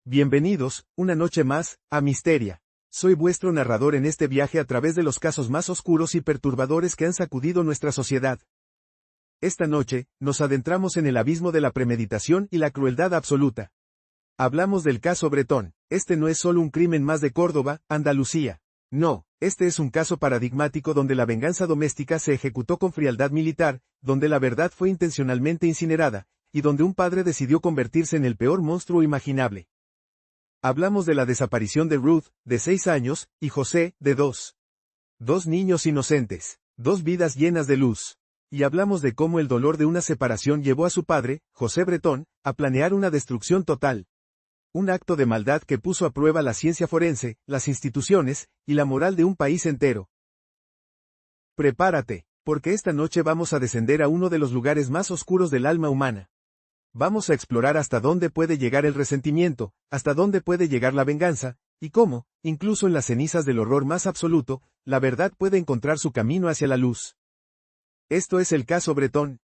Bienvenidos, una noche más, a Misteria. Soy vuestro narrador en este viaje a través de los casos más oscuros y perturbadores que han sacudido nuestra sociedad. Esta noche, nos adentramos en el abismo de la premeditación y la crueldad absoluta. Hablamos del caso Bretón. Este no es solo un crimen más de Córdoba, Andalucía. No, este es un caso paradigmático donde la venganza doméstica se ejecutó con frialdad militar, donde la verdad fue intencionalmente incinerada, y donde un padre decidió convertirse en el peor monstruo imaginable. Hablamos de la desaparición de Ruth, de 6 años, y José, de 2. Dos niños inocentes, dos vidas llenas de luz. Y hablamos de cómo el dolor de una separación llevó a su padre, José Bretón, a planear una destrucción total. Un acto de maldad que puso a prueba la ciencia forense, las instituciones, y la moral de un país entero. Prepárate, porque esta noche vamos a descender a uno de los lugares más oscuros del alma humana. Vamos a explorar hasta dónde puede llegar el resentimiento, hasta dónde puede llegar la venganza, y cómo, incluso en las cenizas del horror más absoluto, la verdad puede encontrar su camino hacia la luz. Esto es el caso Bretón.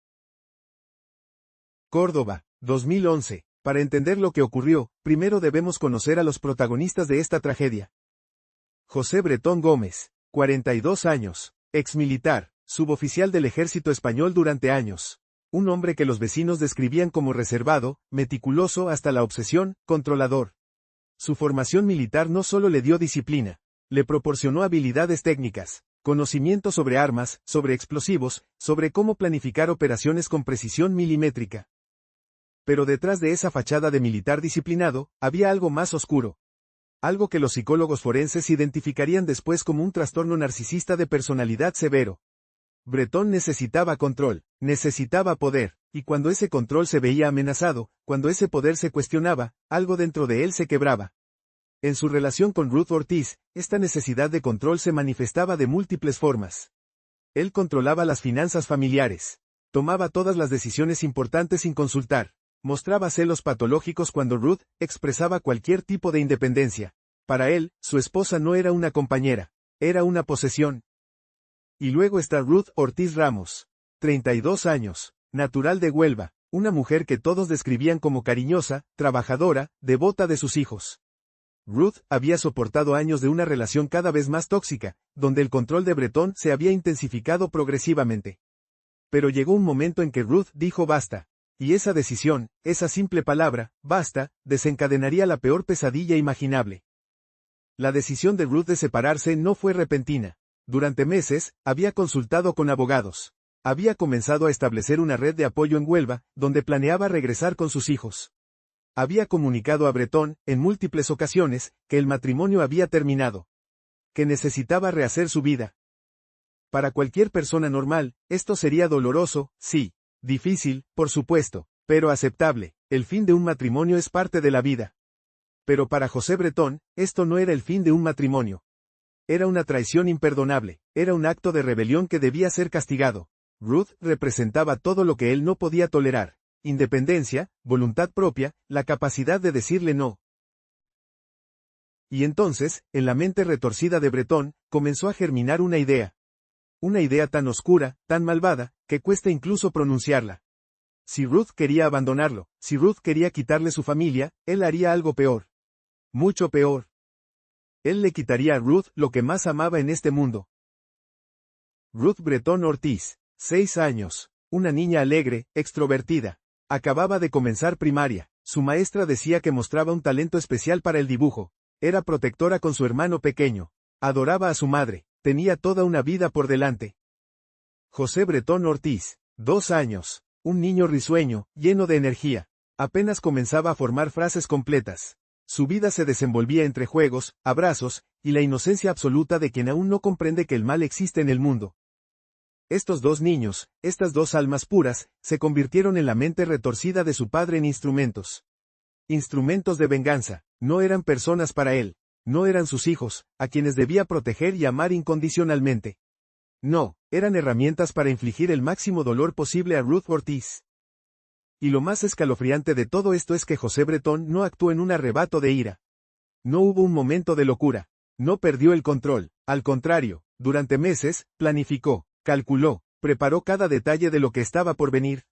Córdoba, 2011. Para entender lo que ocurrió, primero debemos conocer a los protagonistas de esta tragedia. José Bretón Gómez, 42 años, exmilitar, suboficial del ejército español durante años. Un hombre que los vecinos describían como reservado, meticuloso hasta la obsesión, controlador. Su formación militar no solo le dio disciplina, le proporcionó habilidades técnicas, conocimiento sobre armas, sobre explosivos, sobre cómo planificar operaciones con precisión milimétrica. Pero detrás de esa fachada de militar disciplinado, había algo más oscuro. Algo que los psicólogos forenses identificarían después como un trastorno narcisista de personalidad severo. Bretón necesitaba control, necesitaba poder, y cuando ese control se veía amenazado, cuando ese poder se cuestionaba, algo dentro de él se quebraba. En su relación con Ruth Ortiz, esta necesidad de control se manifestaba de múltiples formas. Él controlaba las finanzas familiares. Tomaba todas las decisiones importantes sin consultar. Mostraba celos patológicos cuando Ruth expresaba cualquier tipo de independencia. Para él, su esposa no era una compañera, era una posesión. Y luego está Ruth Ortiz Ramos, 32 años, natural de Huelva, una mujer que todos describían como cariñosa, trabajadora, devota de sus hijos. Ruth había soportado años de una relación cada vez más tóxica, donde el control de Bretón se había intensificado progresivamente. Pero llegó un momento en que Ruth dijo basta, y esa decisión, esa simple palabra, basta, desencadenaría la peor pesadilla imaginable. La decisión de Ruth de separarse no fue repentina. Durante meses, había consultado con abogados. Había comenzado a establecer una red de apoyo en Huelva, donde planeaba regresar con sus hijos. Había comunicado a Bretón, en múltiples ocasiones, que el matrimonio había terminado. Que necesitaba rehacer su vida. Para cualquier persona normal, esto sería doloroso, sí. Difícil, por supuesto, pero aceptable. El fin de un matrimonio es parte de la vida. Pero para José Bretón, esto no era el fin de un matrimonio. Era una traición imperdonable, era un acto de rebelión que debía ser castigado. Ruth representaba todo lo que él no podía tolerar: independencia, voluntad propia, la capacidad de decirle no. Y entonces, en la mente retorcida de Bretón, comenzó a germinar una idea. Una idea tan oscura, tan malvada, que cuesta incluso pronunciarla. Si Ruth quería abandonarlo, si Ruth quería quitarle su familia, él haría algo peor. Mucho peor. Él le quitaría a Ruth lo que más amaba en este mundo. Ruth Bretón Ortiz, 6 años, una niña alegre, extrovertida. Acababa de comenzar primaria. Su maestra decía que mostraba un talento especial para el dibujo. Era protectora con su hermano pequeño. Adoraba a su madre. Tenía toda una vida por delante. José Bretón Ortiz, 2 años, un niño risueño, lleno de energía. Apenas comenzaba a formar frases completas. Su vida se desenvolvía entre juegos, abrazos, y la inocencia absoluta de quien aún no comprende que el mal existe en el mundo. Estos dos niños, estas dos almas puras, se convirtieron en la mente retorcida de su padre en instrumentos. Instrumentos de venganza. No eran personas para él. No eran sus hijos, a quienes debía proteger y amar incondicionalmente. No, eran herramientas para infligir el máximo dolor posible a Ruth Ortiz. Y lo más escalofriante de todo esto es que José Bretón no actuó en un arrebato de ira. No hubo un momento de locura. No perdió el control. Al contrario, durante meses, planificó, calculó, preparó cada detalle de lo que estaba por venir.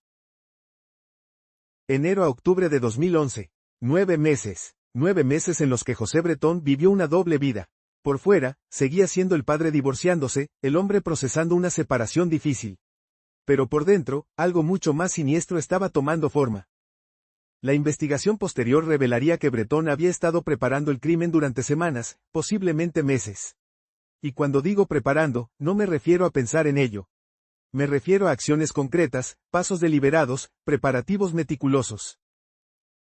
Enero a octubre de 2011. 9 meses. 9 meses en los que José Bretón vivió una doble vida. Por fuera, seguía siendo el padre divorciándose, el hombre procesando una separación difícil. Pero por dentro, algo mucho más siniestro estaba tomando forma. La investigación posterior revelaría que Bretón había estado preparando el crimen durante semanas, posiblemente meses. Y cuando digo preparando, no me refiero a pensar en ello. Me refiero a acciones concretas, pasos deliberados, preparativos meticulosos.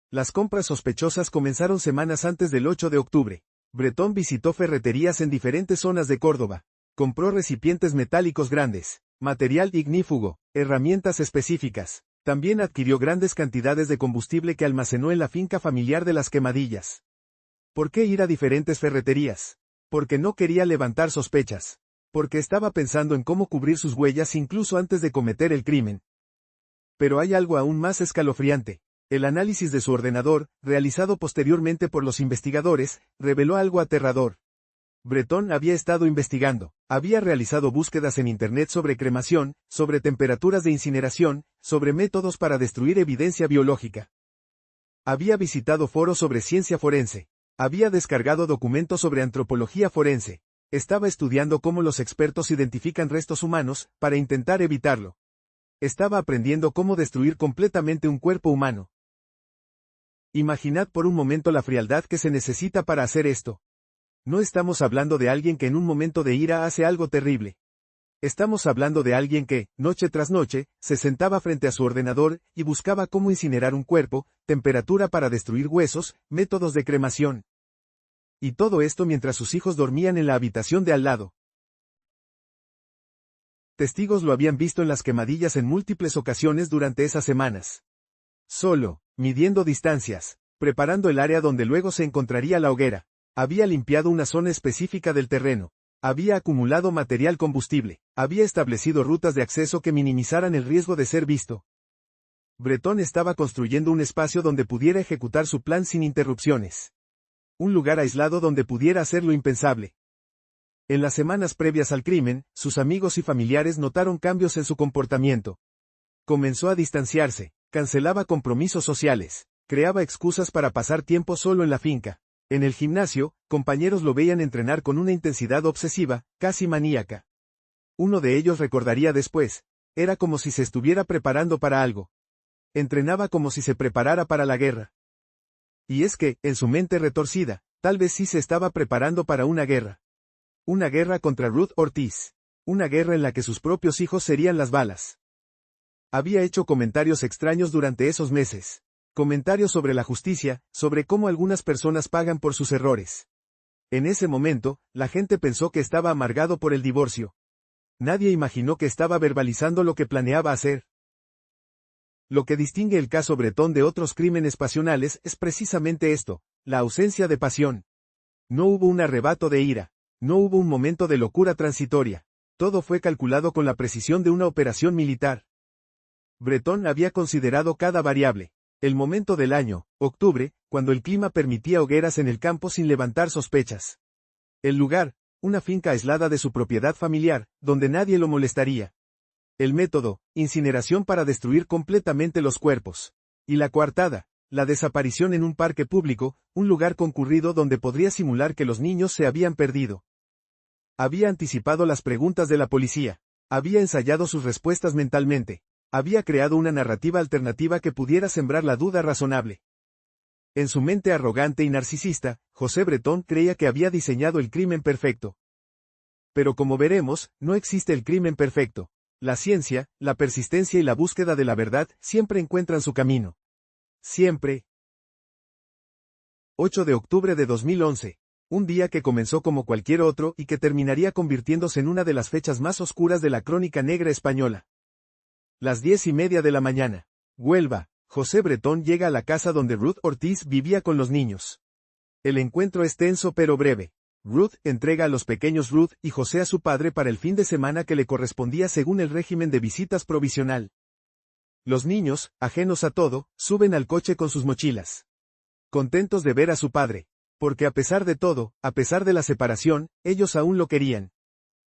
Las compras sospechosas comenzaron semanas antes del 8 de octubre. Bretón visitó ferreterías en diferentes zonas de Córdoba. Compró recipientes metálicos grandes, material ignífugo, herramientas específicas. También adquirió grandes cantidades de combustible que almacenó en la finca familiar de Las Quemadillas. ¿Por qué ir a diferentes ferreterías? Porque no quería levantar sospechas. Porque estaba pensando en cómo cubrir sus huellas incluso antes de cometer el crimen. Pero hay algo aún más escalofriante. El análisis de su ordenador, realizado posteriormente por los investigadores, reveló algo aterrador. Bretón había estado investigando, había realizado búsquedas en Internet sobre cremación, sobre temperaturas de incineración, sobre métodos para destruir evidencia biológica. Había visitado foros sobre ciencia forense. Había descargado documentos sobre antropología forense. Estaba estudiando cómo los expertos identifican restos humanos, para intentar evitarlo. Estaba aprendiendo cómo destruir completamente un cuerpo humano. Imaginad por un momento la frialdad que se necesita para hacer esto. No estamos hablando de alguien que en un momento de ira hace algo terrible. Estamos hablando de alguien que, noche tras noche, se sentaba frente a su ordenador y buscaba cómo incinerar un cuerpo, temperatura para destruir huesos, métodos de cremación. Y todo esto mientras sus hijos dormían en la habitación de al lado. Testigos lo habían visto en Las Quemadillas en múltiples ocasiones durante esas semanas. Solo, midiendo distancias, preparando el área donde luego se encontraría la hoguera. Había limpiado una zona específica del terreno. Había acumulado material combustible. Había establecido rutas de acceso que minimizaran el riesgo de ser visto. Bretón estaba construyendo un espacio donde pudiera ejecutar su plan sin interrupciones. Un lugar aislado donde pudiera hacer lo impensable. En las semanas previas al crimen, sus amigos y familiares notaron cambios en su comportamiento. Comenzó a distanciarse, cancelaba compromisos sociales, creaba excusas para pasar tiempo solo en la finca. En el gimnasio, compañeros lo veían entrenar con una intensidad obsesiva, casi maníaca. Uno de ellos recordaría después, era como si se estuviera preparando para algo. Entrenaba como si se preparara para la guerra. Y es que, en su mente retorcida, tal vez sí se estaba preparando para una guerra. Una guerra contra Ruth Ortiz. Una guerra en la que sus propios hijos serían las balas. Había hecho comentarios extraños durante esos meses. Comentarios sobre la justicia, sobre cómo algunas personas pagan por sus errores. En ese momento, la gente pensó que estaba amargado por el divorcio. Nadie imaginó que estaba verbalizando lo que planeaba hacer. Lo que distingue el caso Bretón de otros crímenes pasionales es precisamente esto, la ausencia de pasión. No hubo un arrebato de ira. No hubo un momento de locura transitoria. Todo fue calculado con la precisión de una operación militar. Bretón había considerado cada variable. El momento del año, octubre, cuando el clima permitía hogueras en el campo sin levantar sospechas. El lugar, una finca aislada de su propiedad familiar, donde nadie lo molestaría. El método, incineración para destruir completamente los cuerpos. Y la coartada, la desaparición en un parque público, un lugar concurrido donde podría simular que los niños se habían perdido. Había anticipado las preguntas de la policía. Había ensayado sus respuestas mentalmente. Había creado una narrativa alternativa que pudiera sembrar la duda razonable. En su mente arrogante y narcisista, José Bretón creía que había diseñado el crimen perfecto. Pero como veremos, no existe el crimen perfecto. La ciencia, la persistencia y la búsqueda de la verdad siempre encuentran su camino. Siempre. 8 de octubre de 2011. Un día que comenzó como cualquier otro y que terminaría convirtiéndose en una de las fechas más oscuras de la crónica negra española. Las 10:30 de la mañana. Huelva, José Bretón llega a la casa donde Ruth Ortiz vivía con los niños. El encuentro es tenso pero breve. Ruth entrega a los pequeños Ruth y José a su padre para el fin de semana que le correspondía según el régimen de visitas provisional. Los niños, ajenos a todo, suben al coche con sus mochilas. Contentos de ver a su padre. Porque a pesar de todo, a pesar de la separación, ellos aún lo querían.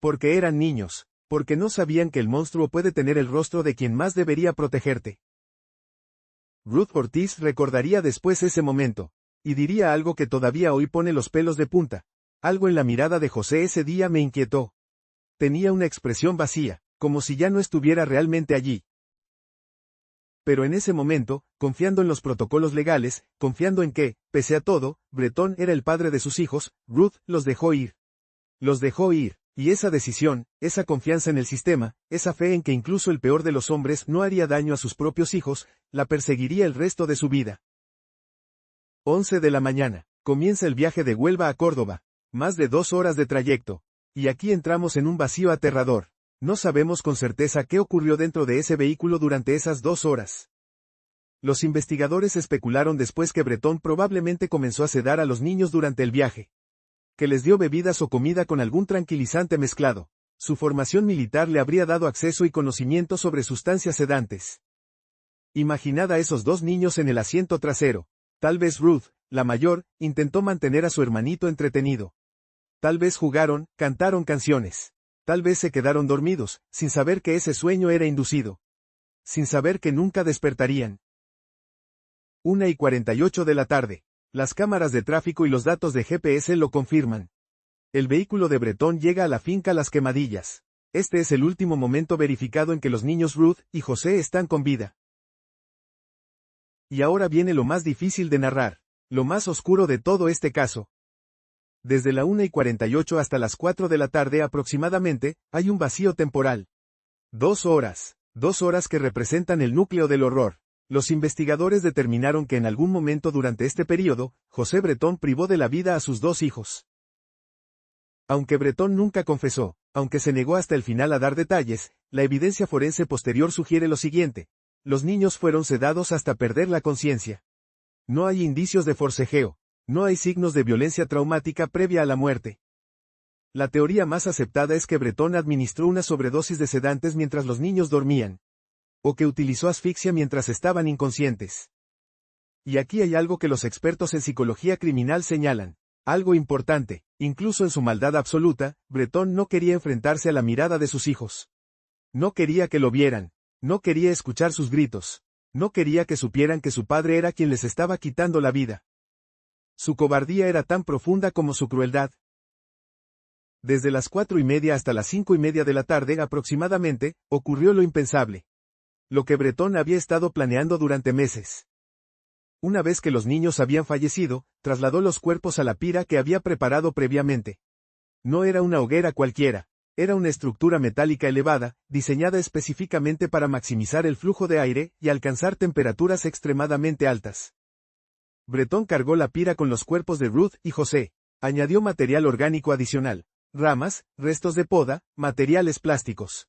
Porque eran niños. Porque no sabían que el monstruo puede tener el rostro de quien más debería protegerte. Ruth Ortiz recordaría después ese momento. Y diría algo que todavía hoy pone los pelos de punta. Algo en la mirada de José ese día me inquietó. Tenía una expresión vacía, como si ya no estuviera realmente allí. Pero en ese momento, confiando en los protocolos legales, confiando en que, pese a todo, Bretón era el padre de sus hijos, Ruth los dejó ir. Los dejó ir, y esa decisión, esa confianza en el sistema, esa fe en que incluso el peor de los hombres no haría daño a sus propios hijos, la perseguiría el resto de su vida. 11 de la mañana. Comienza el viaje de Huelva a Córdoba. Más de 2 horas de trayecto. Y aquí entramos en un vacío aterrador. No sabemos con certeza qué ocurrió dentro de ese vehículo durante esas 2 horas. Los investigadores especularon después que Bretón probablemente comenzó a sedar a los niños durante el viaje. Que les dio bebidas o comida con algún tranquilizante mezclado. Su formación militar le habría dado acceso y conocimiento sobre sustancias sedantes. Imaginad a esos 2 niños en el asiento trasero. Tal vez Ruth, la mayor, intentó mantener a su hermanito entretenido. Tal vez jugaron, cantaron canciones. Tal vez se quedaron dormidos, sin saber que ese sueño era inducido. Sin saber que nunca despertarían. 1:48 de la tarde. Las cámaras de tráfico y los datos de GPS lo confirman. El vehículo de Bretón llega a la finca Las Quemadillas. Este es el último momento verificado en que los niños Ruth y José están con vida. Y ahora viene lo más difícil de narrar, lo más oscuro de todo este caso. Desde la 1:48 hasta las 4 de la tarde aproximadamente, hay un vacío temporal. 2 horas. 2 horas que representan el núcleo del horror. Los investigadores determinaron que en algún momento durante este período, José Bretón privó de la vida a sus 2 hijos. Aunque Bretón nunca confesó, aunque se negó hasta el final a dar detalles, la evidencia forense posterior sugiere lo siguiente. Los niños fueron sedados hasta perder la conciencia. No hay indicios de forcejeo. No hay signos de violencia traumática previa a la muerte. La teoría más aceptada es que Bretón administró una sobredosis de sedantes mientras los niños dormían. O que utilizó asfixia mientras estaban inconscientes. Y aquí hay algo que los expertos en psicología criminal señalan. Algo importante, incluso en su maldad absoluta, Bretón no quería enfrentarse a la mirada de sus hijos. No quería que lo vieran. No quería escuchar sus gritos. No quería que supieran que su padre era quien les estaba quitando la vida. Su cobardía era tan profunda como su crueldad. Desde las 4:30 hasta las 5:30 de la tarde aproximadamente, ocurrió lo impensable. Lo que Bretón había estado planeando durante meses. Una vez que los niños habían fallecido, trasladó los cuerpos a la pira que había preparado previamente. No era una hoguera cualquiera, era una estructura metálica elevada, diseñada específicamente para maximizar el flujo de aire y alcanzar temperaturas extremadamente altas. Bretón cargó la pira con los cuerpos de Ruth y José, añadió material orgánico adicional, ramas, restos de poda, materiales plásticos.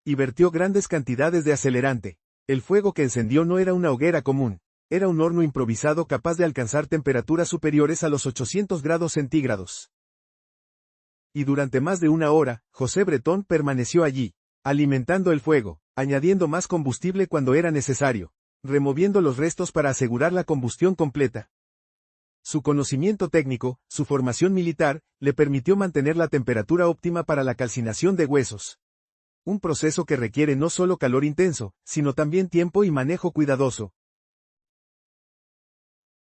Y vertió grandes cantidades de acelerante. El fuego que encendió no era una hoguera común, era un horno improvisado capaz de alcanzar temperaturas superiores a los 800 grados centígrados. Y durante más de 1 hora, José Bretón permaneció allí, alimentando el fuego, añadiendo más combustible cuando era necesario, removiendo los restos para asegurar la combustión completa. Su conocimiento técnico, su formación militar, le permitió mantener la temperatura óptima para la calcinación de huesos. Un proceso que requiere no solo calor intenso, sino también tiempo y manejo cuidadoso.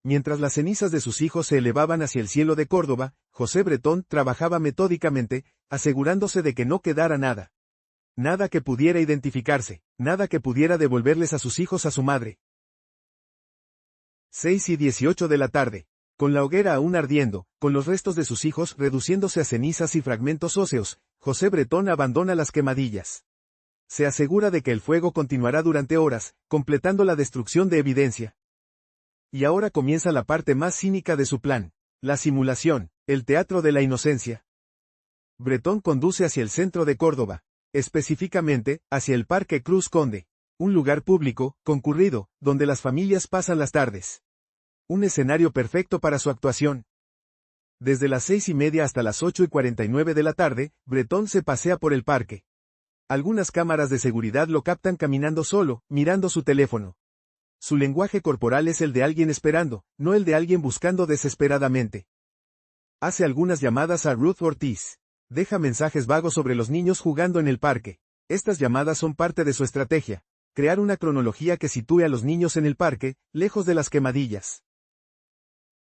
Mientras las cenizas de sus hijos se elevaban hacia el cielo de Córdoba, José Bretón trabajaba metódicamente, asegurándose de que no quedara nada. Nada que pudiera identificarse, nada que pudiera devolverles a sus hijos a su madre. 6:18 de la tarde. Con la hoguera aún ardiendo, con los restos de sus hijos reduciéndose a cenizas y fragmentos óseos, José Bretón abandona Las Quemadillas. Se asegura de que el fuego continuará durante horas, completando la destrucción de evidencia. Y ahora comienza la parte más cínica de su plan, la simulación, el teatro de la inocencia. Bretón conduce hacia el centro de Córdoba, específicamente, hacia el Parque Cruz Conde, un lugar público, concurrido, donde las familias pasan las tardes. Un escenario perfecto para su actuación. Desde las 6:30 hasta las 8:49 de la tarde, Bretón se pasea por el parque. Algunas cámaras de seguridad lo captan caminando solo, mirando su teléfono. Su lenguaje corporal es el de alguien esperando, no el de alguien buscando desesperadamente. Hace algunas llamadas a Ruth Ortiz. Deja mensajes vagos sobre los niños jugando en el parque. Estas llamadas son parte de su estrategia. Crear una cronología que sitúe a los niños en el parque, lejos de Las Quemadillas.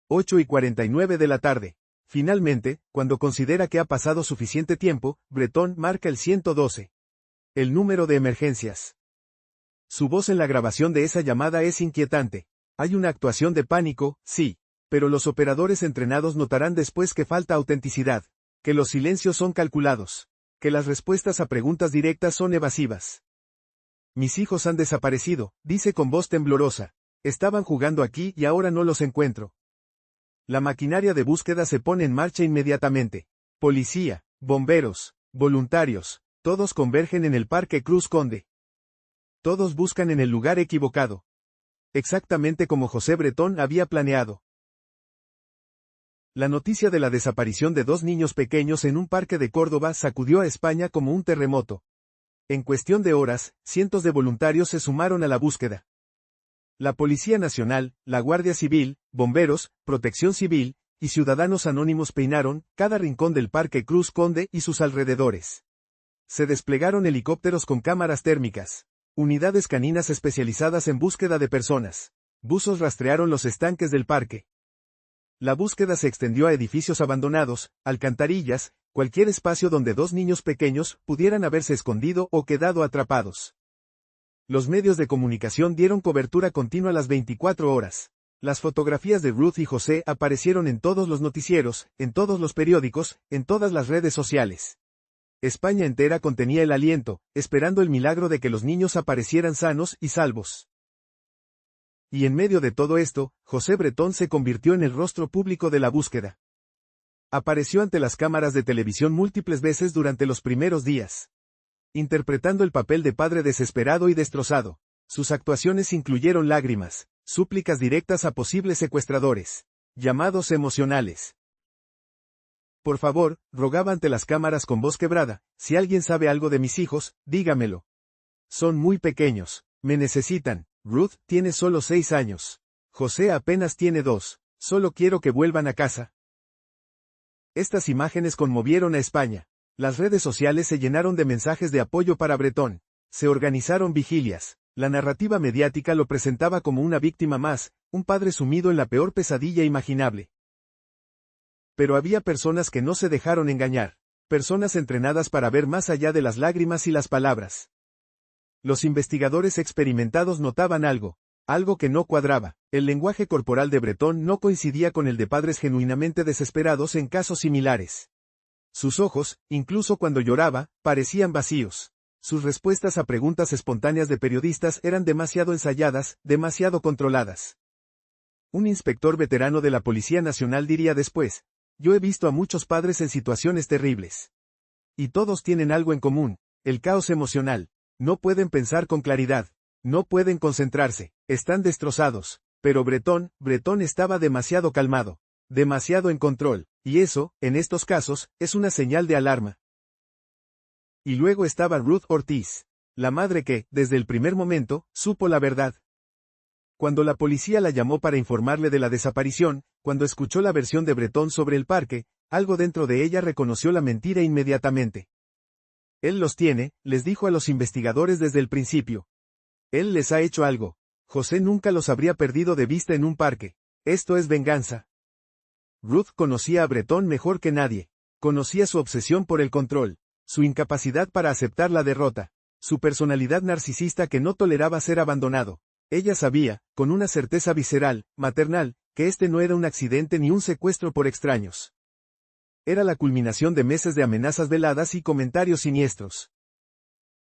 8:49 de la tarde. Finalmente, cuando considera que ha pasado suficiente tiempo, Breton marca el 112. El número de emergencias. Su voz en la grabación de esa llamada es inquietante. Hay una actuación de pánico, sí, pero los operadores entrenados notarán después que falta autenticidad, que los silencios son calculados, que las respuestas a preguntas directas son evasivas. Mis hijos han desaparecido, dice con voz temblorosa. Estaban jugando aquí y ahora no los encuentro. La maquinaria de búsqueda se pone en marcha inmediatamente. Policía, bomberos, voluntarios, todos convergen en el Parque Cruz Conde. Todos buscan en el lugar equivocado. Exactamente como José Breton había planeado. La noticia de la desaparición de 2 niños pequeños en un parque de Córdoba sacudió a España como un terremoto. En cuestión de horas, cientos de voluntarios se sumaron a la búsqueda. La Policía Nacional, la Guardia Civil, bomberos, Protección Civil, y ciudadanos anónimos peinaron cada rincón del Parque Cruz Conde y sus alrededores. Se desplegaron helicópteros con cámaras térmicas, unidades caninas especializadas en búsqueda de personas. Buzos rastrearon los estanques del parque. La búsqueda se extendió a edificios abandonados, alcantarillas, cualquier espacio donde 2 niños pequeños pudieran haberse escondido o quedado atrapados. Los medios de comunicación dieron cobertura continua las 24 horas. Las fotografías de Ruth y José aparecieron en todos los noticieros, en todos los periódicos, en todas las redes sociales. España entera contenía el aliento, esperando el milagro de que los niños aparecieran sanos y salvos. Y en medio de todo esto, José Breton se convirtió en el rostro público de la búsqueda. Apareció ante las cámaras de televisión múltiples veces durante los primeros días, interpretando el papel de padre desesperado y destrozado. Sus actuaciones incluyeron lágrimas, súplicas directas a posibles secuestradores, llamados emocionales. Por favor, rogaba ante las cámaras con voz quebrada, si alguien sabe algo de mis hijos, dígamelo. Son muy pequeños, me necesitan. Ruth tiene solo 6 años. José apenas tiene 2. Solo quiero que vuelvan a casa. Estas imágenes conmovieron a España. Las redes sociales se llenaron de mensajes de apoyo para Breton. Se organizaron vigilias. La narrativa mediática lo presentaba como una víctima más, un padre sumido en la peor pesadilla imaginable. Pero había personas que no se dejaron engañar. Personas entrenadas para ver más allá de las lágrimas y las palabras. Los investigadores experimentados notaban algo que no cuadraba. El lenguaje corporal de Breton no coincidía con el de padres genuinamente desesperados en casos similares. Sus ojos, incluso cuando lloraba, parecían vacíos. Sus respuestas a preguntas espontáneas de periodistas eran demasiado ensayadas, demasiado controladas. Un inspector veterano de la Policía Nacional diría después: yo he visto a muchos padres en situaciones terribles. Y todos tienen algo en común: el caos emocional. No pueden pensar con claridad. No pueden concentrarse. Están destrozados. Pero Breton estaba demasiado calmado. Demasiado en control. Y eso, en estos casos, es una señal de alarma. Y luego estaba Ruth Ortiz. La madre que, desde el primer momento, supo la verdad. Cuando la policía la llamó para informarle de la desaparición, cuando escuchó la versión de Breton sobre el parque, algo dentro de ella reconoció la mentira inmediatamente. Él los tiene, les dijo a los investigadores desde el principio. Él les ha hecho algo. José nunca los habría perdido de vista en un parque. Esto es venganza. Ruth conocía a Breton mejor que nadie. Conocía su obsesión por el control, su incapacidad para aceptar la derrota, su personalidad narcisista que no toleraba ser abandonado. Ella sabía, con una certeza visceral, maternal, que este no era un accidente ni un secuestro por extraños. Era la culminación de meses de amenazas veladas y comentarios siniestros.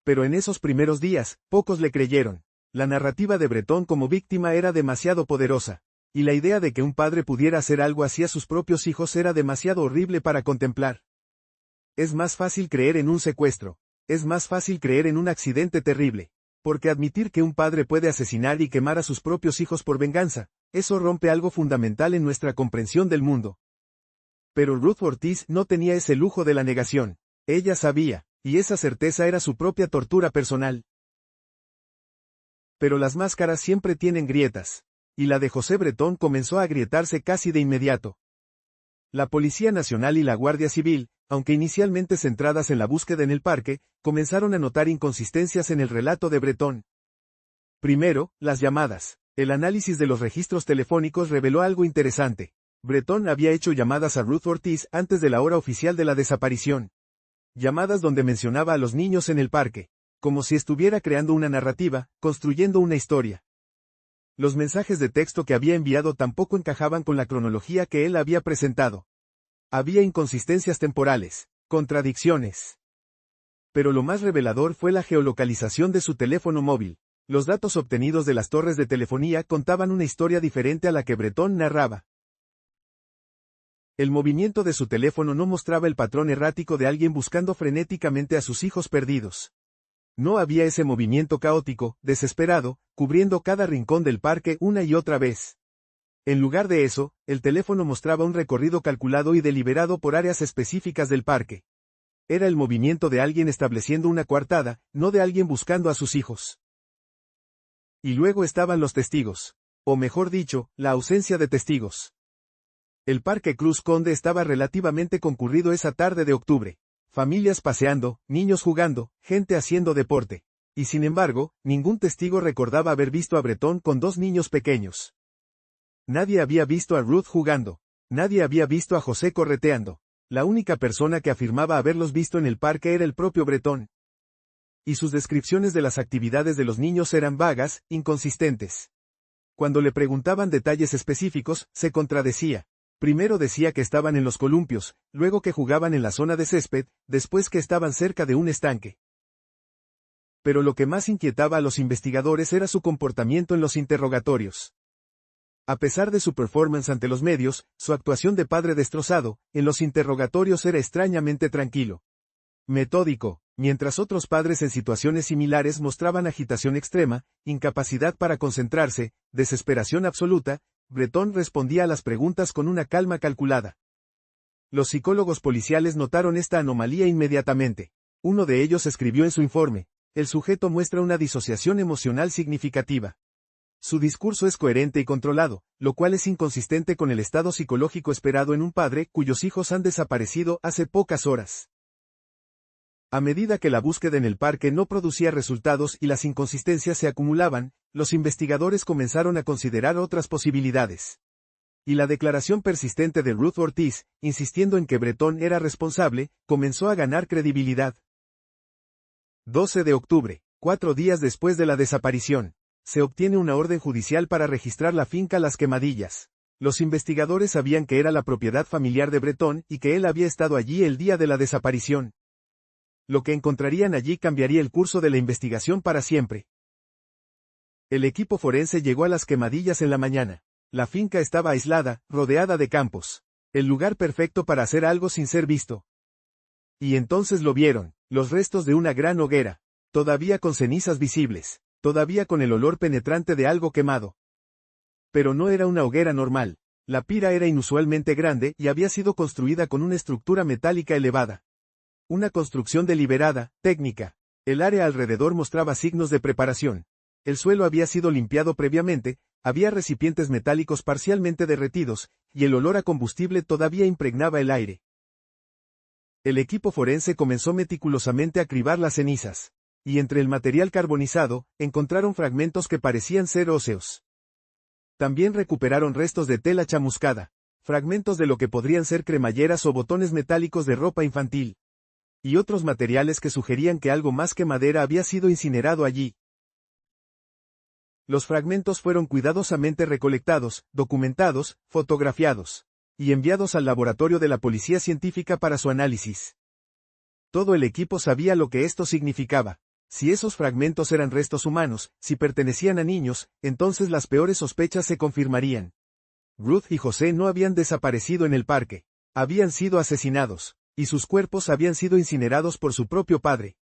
Pero en esos primeros días, pocos le creyeron. La narrativa de Breton como víctima era demasiado poderosa, y la idea de que un padre pudiera hacer algo así a sus propios hijos era demasiado horrible para contemplar. Es más fácil creer en un secuestro. Es más fácil creer en un accidente terrible. Porque admitir que un padre puede asesinar y quemar a sus propios hijos por venganza, eso rompe algo fundamental en nuestra comprensión del mundo. Pero Ruth Ortiz no tenía ese lujo de la negación. Ella sabía, y esa certeza era su propia tortura personal. Pero las máscaras siempre tienen grietas. Y la de José Breton comenzó a agrietarse casi de inmediato. La Policía Nacional y la Guardia Civil, aunque inicialmente centradas en la búsqueda en el parque, comenzaron a notar inconsistencias en el relato de Breton. Primero, las llamadas. El análisis de los registros telefónicos reveló algo interesante. Breton había hecho llamadas a Ruth Ortiz antes de la hora oficial de la desaparición. Llamadas donde mencionaba a los niños en el parque, como si estuviera creando una narrativa, construyendo una historia. Los mensajes de texto que había enviado tampoco encajaban con la cronología que él había presentado. Había inconsistencias temporales, contradicciones. Pero lo más revelador fue la geolocalización de su teléfono móvil. Los datos obtenidos de las torres de telefonía contaban una historia diferente a la que Breton narraba. El movimiento de su teléfono no mostraba el patrón errático de alguien buscando frenéticamente a sus hijos perdidos. No había ese movimiento caótico, desesperado, cubriendo cada rincón del parque una y otra vez. En lugar de eso, el teléfono mostraba un recorrido calculado y deliberado por áreas específicas del parque. Era el movimiento de alguien estableciendo una coartada, no de alguien buscando a sus hijos. Y luego estaban los testigos. O mejor dicho, la ausencia de testigos. El Parque Cruz Conde estaba relativamente concurrido esa tarde de octubre. Familias paseando, niños jugando, gente haciendo deporte. Y sin embargo, ningún testigo recordaba haber visto a Breton con dos niños pequeños. Nadie había visto a Ruth jugando. Nadie había visto a José correteando. La única persona que afirmaba haberlos visto en el parque era el propio Breton. Y sus descripciones de las actividades de los niños eran vagas, inconsistentes. Cuando le preguntaban detalles específicos, se contradecía. Primero decía que estaban en los columpios, luego que jugaban en la zona de césped, después que estaban cerca de un estanque. Pero lo que más inquietaba a los investigadores era su comportamiento en los interrogatorios. A pesar de su performance ante los medios, su actuación de padre destrozado, en los interrogatorios era extrañamente tranquilo. Metódico, mientras otros padres en situaciones similares mostraban agitación extrema, incapacidad para concentrarse, desesperación absoluta, Breton respondía a las preguntas con una calma calculada. Los psicólogos policiales notaron esta anomalía inmediatamente. Uno de ellos escribió en su informe: el sujeto muestra una disociación emocional significativa. Su discurso es coherente y controlado, lo cual es inconsistente con el estado psicológico esperado en un padre cuyos hijos han desaparecido hace pocas horas. A medida que la búsqueda en el parque no producía resultados y las inconsistencias se acumulaban, los investigadores comenzaron a considerar otras posibilidades. Y la declaración persistente de Ruth Ortiz, insistiendo en que Breton era responsable, comenzó a ganar credibilidad. 12 de octubre, 4 días después de la desaparición. Se obtiene una orden judicial para registrar la finca Las Quemadillas. Los investigadores sabían que era la propiedad familiar de Breton y que él había estado allí el día de la desaparición. Lo que encontrarían allí cambiaría el curso de la investigación para siempre. El equipo forense llegó a Las Quemadillas en la mañana. La finca estaba aislada, rodeada de campos. El lugar perfecto para hacer algo sin ser visto. Y entonces lo vieron, los restos de una gran hoguera, todavía con cenizas visibles. Todavía con el olor penetrante de algo quemado. Pero no era una hoguera normal. La pira era inusualmente grande y había sido construida con una estructura metálica elevada. Una construcción deliberada, técnica. El área alrededor mostraba signos de preparación. El suelo había sido limpiado previamente, había recipientes metálicos parcialmente derretidos, y el olor a combustible todavía impregnaba el aire. El equipo forense comenzó meticulosamente a cribar las cenizas. Y entre el material carbonizado, encontraron fragmentos que parecían ser óseos. También recuperaron restos de tela chamuscada, fragmentos de lo que podrían ser cremalleras o botones metálicos de ropa infantil. Y otros materiales que sugerían que algo más que madera había sido incinerado allí. Los fragmentos fueron cuidadosamente recolectados, documentados, fotografiados, y enviados al laboratorio de la policía científica para su análisis. Todo el equipo sabía lo que esto significaba. Si esos fragmentos eran restos humanos, si pertenecían a niños, entonces las peores sospechas se confirmarían. Ruth y José no habían desaparecido en el parque. Habían sido asesinados, y sus cuerpos habían sido incinerados por su propio padre.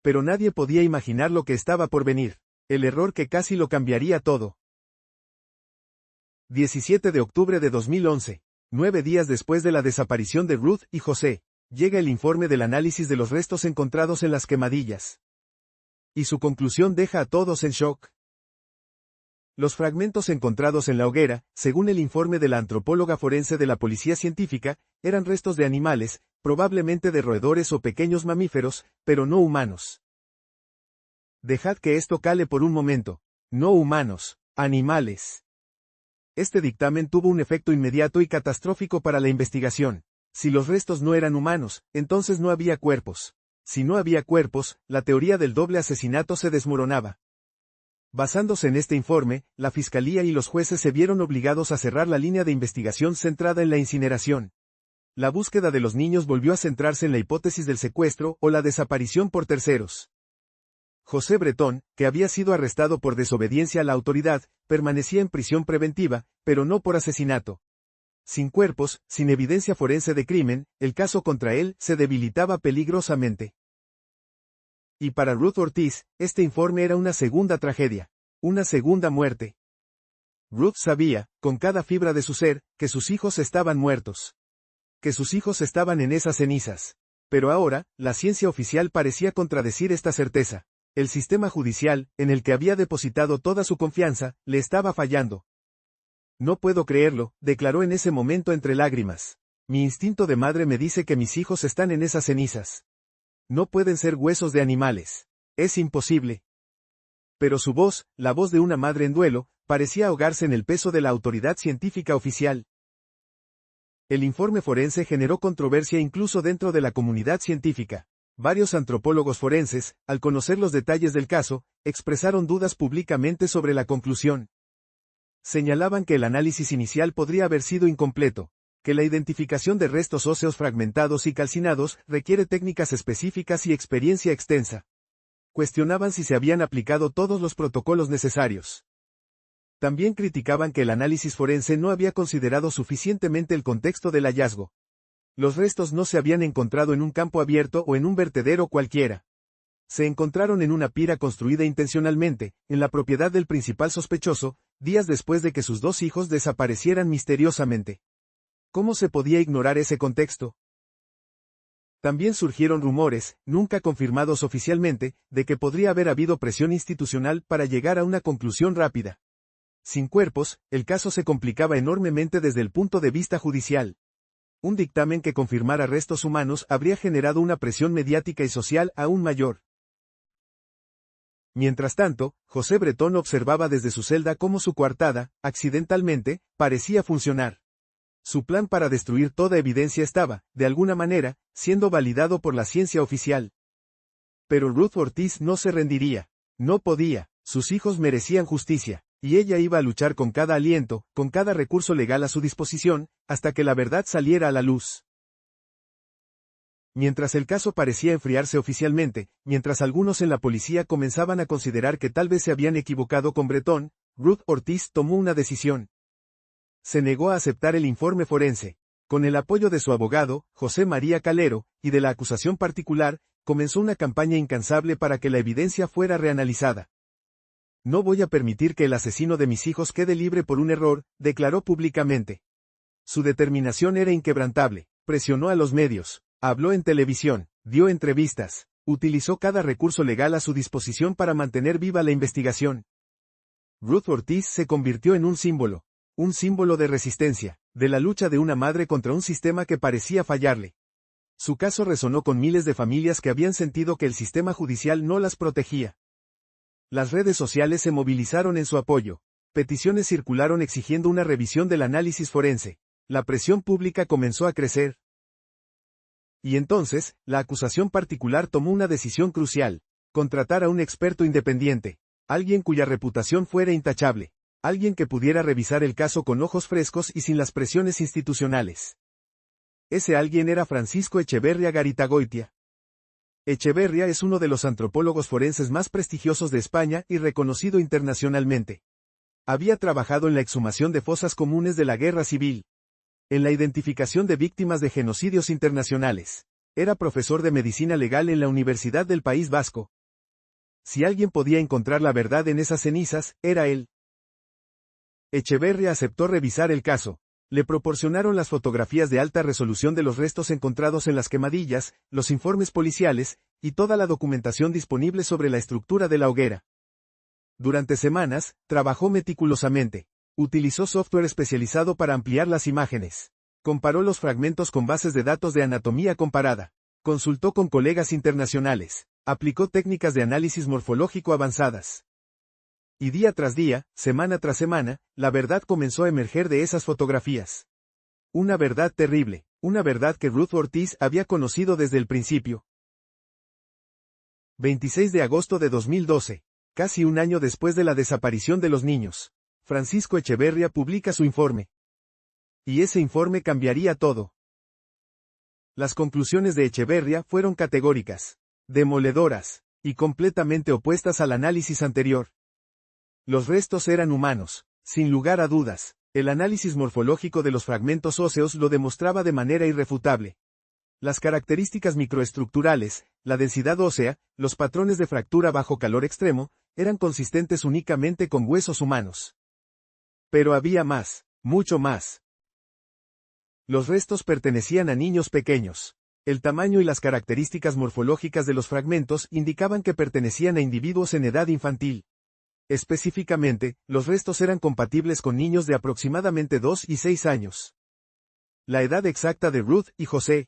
Pero nadie podía imaginar lo que estaba por venir. El error que casi lo cambiaría todo. 17 de octubre de 2011. 9 días después de la desaparición de Ruth y José. Llega el informe del análisis de los restos encontrados en Las Quemadillas. Y su conclusión deja a todos en shock. Los fragmentos encontrados en la hoguera, según el informe de la antropóloga forense de la policía científica, eran restos de animales, probablemente de roedores o pequeños mamíferos, pero no humanos. Dejad que esto cale por un momento. No humanos, animales. Este dictamen tuvo un efecto inmediato y catastrófico para la investigación. Si los restos no eran humanos, entonces no había cuerpos. Si no había cuerpos, la teoría del doble asesinato se desmoronaba. Basándose en este informe, la fiscalía y los jueces se vieron obligados a cerrar la línea de investigación centrada en la incineración. La búsqueda de los niños volvió a centrarse en la hipótesis del secuestro o la desaparición por terceros. José Bretón, que había sido arrestado por desobediencia a la autoridad, permanecía en prisión preventiva, pero no por asesinato. Sin cuerpos, sin evidencia forense de crimen, el caso contra él se debilitaba peligrosamente. Y para Ruth Ortiz, este informe era una segunda tragedia, una segunda muerte. Ruth sabía, con cada fibra de su ser, que sus hijos estaban muertos. Que sus hijos estaban en esas cenizas. Pero ahora, la ciencia oficial parecía contradecir esta certeza. El sistema judicial, en el que había depositado toda su confianza, le estaba fallando. No puedo creerlo, declaró en ese momento entre lágrimas. Mi instinto de madre me dice que mis hijos están en esas cenizas. No pueden ser huesos de animales. Es imposible. Pero su voz, la voz de una madre en duelo, parecía ahogarse en el peso de la autoridad científica oficial. El informe forense generó controversia incluso dentro de la comunidad científica. Varios antropólogos forenses, al conocer los detalles del caso, expresaron dudas públicamente sobre la conclusión. Señalaban que el análisis inicial podría haber sido incompleto, que la identificación de restos óseos fragmentados y calcinados requiere técnicas específicas y experiencia extensa. Cuestionaban si se habían aplicado todos los protocolos necesarios. También criticaban que el análisis forense no había considerado suficientemente el contexto del hallazgo. Los restos no se habían encontrado en un campo abierto o en un vertedero cualquiera. Se encontraron en una pira construida intencionalmente, en la propiedad del principal sospechoso, días después de que sus dos hijos desaparecieran misteriosamente. ¿Cómo se podía ignorar ese contexto? También surgieron rumores, nunca confirmados oficialmente, de que podría haber habido presión institucional para llegar a una conclusión rápida. Sin cuerpos, el caso se complicaba enormemente desde el punto de vista judicial. Un dictamen que confirmara restos humanos habría generado una presión mediática y social aún mayor. Mientras tanto, José Bretón observaba desde su celda cómo su coartada, accidentalmente, parecía funcionar. Su plan para destruir toda evidencia estaba, de alguna manera, siendo validado por la ciencia oficial. Pero Ruth Ortiz no se rendiría. No podía, sus hijos merecían justicia. Y ella iba a luchar con cada aliento, con cada recurso legal a su disposición, hasta que la verdad saliera a la luz. Mientras el caso parecía enfriarse oficialmente, mientras algunos en la policía comenzaban a considerar que tal vez se habían equivocado con Bretón, Ruth Ortiz tomó una decisión. Se negó a aceptar el informe forense. Con el apoyo de su abogado, José María Calero, y de la acusación particular, comenzó una campaña incansable para que la evidencia fuera reanalizada. No voy a permitir que el asesino de mis hijos quede libre por un error, declaró públicamente. Su determinación era inquebrantable, presionó a los medios, habló en televisión, dio entrevistas, utilizó cada recurso legal a su disposición para mantener viva la investigación. Ruth Ortiz se convirtió en un símbolo de resistencia, de la lucha de una madre contra un sistema que parecía fallarle. Su caso resonó con miles de familias que habían sentido que el sistema judicial no las protegía. Las redes sociales se movilizaron en su apoyo. Peticiones circularon exigiendo una revisión del análisis forense. La presión pública comenzó a crecer. Y entonces, la acusación particular tomó una decisión crucial: contratar a un experto independiente, alguien cuya reputación fuera intachable, alguien que pudiera revisar el caso con ojos frescos y sin las presiones institucionales. Ese alguien era Francisco Echeverria Garitagoitia. Echeverria es uno de los antropólogos forenses más prestigiosos de España y reconocido internacionalmente. Había trabajado en la exhumación de fosas comunes de la Guerra Civil, en la identificación de víctimas de genocidios internacionales. Era profesor de medicina legal en la Universidad del País Vasco. Si alguien podía encontrar la verdad en esas cenizas, era él. Echeverria aceptó revisar el caso. Le proporcionaron las fotografías de alta resolución de los restos encontrados en las quemadillas, los informes policiales, y toda la documentación disponible sobre la estructura de la hoguera. Durante semanas, trabajó meticulosamente. Utilizó software especializado para ampliar las imágenes. Comparó los fragmentos con bases de datos de anatomía comparada. Consultó con colegas internacionales. Aplicó técnicas de análisis morfológico avanzadas. Y día tras día, semana tras semana, la verdad comenzó a emerger de esas fotografías. Una verdad terrible, una verdad que Ruth Ortiz había conocido desde el principio. 26 de agosto de 2012, casi un año después de la desaparición de los niños, Francisco Echeverría publica su informe. Y ese informe cambiaría todo. Las conclusiones de Echeverría fueron categóricas, demoledoras, y completamente opuestas al análisis anterior. Los restos eran humanos, sin lugar a dudas. El análisis morfológico de los fragmentos óseos lo demostraba de manera irrefutable. Las características microestructurales, la densidad ósea, los patrones de fractura bajo calor extremo, eran consistentes únicamente con huesos humanos. Pero había más, mucho más. Los restos pertenecían a niños pequeños. El tamaño y las características morfológicas de los fragmentos indicaban que pertenecían a individuos en edad infantil. Específicamente, los restos eran compatibles con niños de aproximadamente 2 y 6 años. La edad exacta de Ruth y José.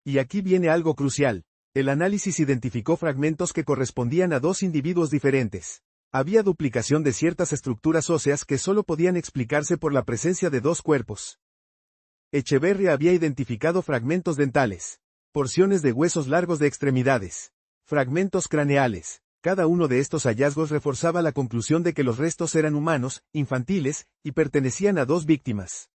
Y aquí viene algo crucial. El análisis identificó fragmentos que correspondían a dos individuos diferentes. Había duplicación de ciertas estructuras óseas que solo podían explicarse por la presencia de dos cuerpos. Echeverría había identificado fragmentos dentales, porciones de huesos largos de extremidades, fragmentos craneales. Cada uno de estos hallazgos reforzaba la conclusión de que los restos eran humanos, infantiles, y pertenecían a dos víctimas.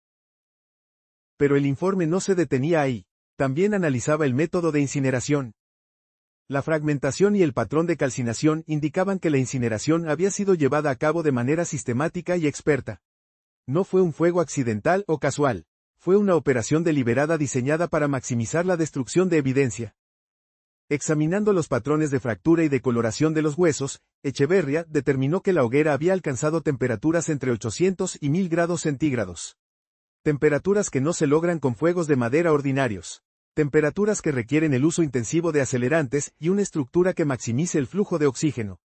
Pero el informe no se detenía ahí. También analizaba el método de incineración. La fragmentación y el patrón de calcinación indicaban que la incineración había sido llevada a cabo de manera sistemática y experta. No fue un fuego accidental o casual. Fue una operación deliberada diseñada para maximizar la destrucción de evidencia. Examinando los patrones de fractura y de coloración de los huesos, Echeverría determinó que la hoguera había alcanzado temperaturas entre 800 y 1000 grados centígrados. Temperaturas que no se logran con fuegos de madera ordinarios. Temperaturas que requieren el uso intensivo de acelerantes y una estructura que maximice el flujo de oxígeno.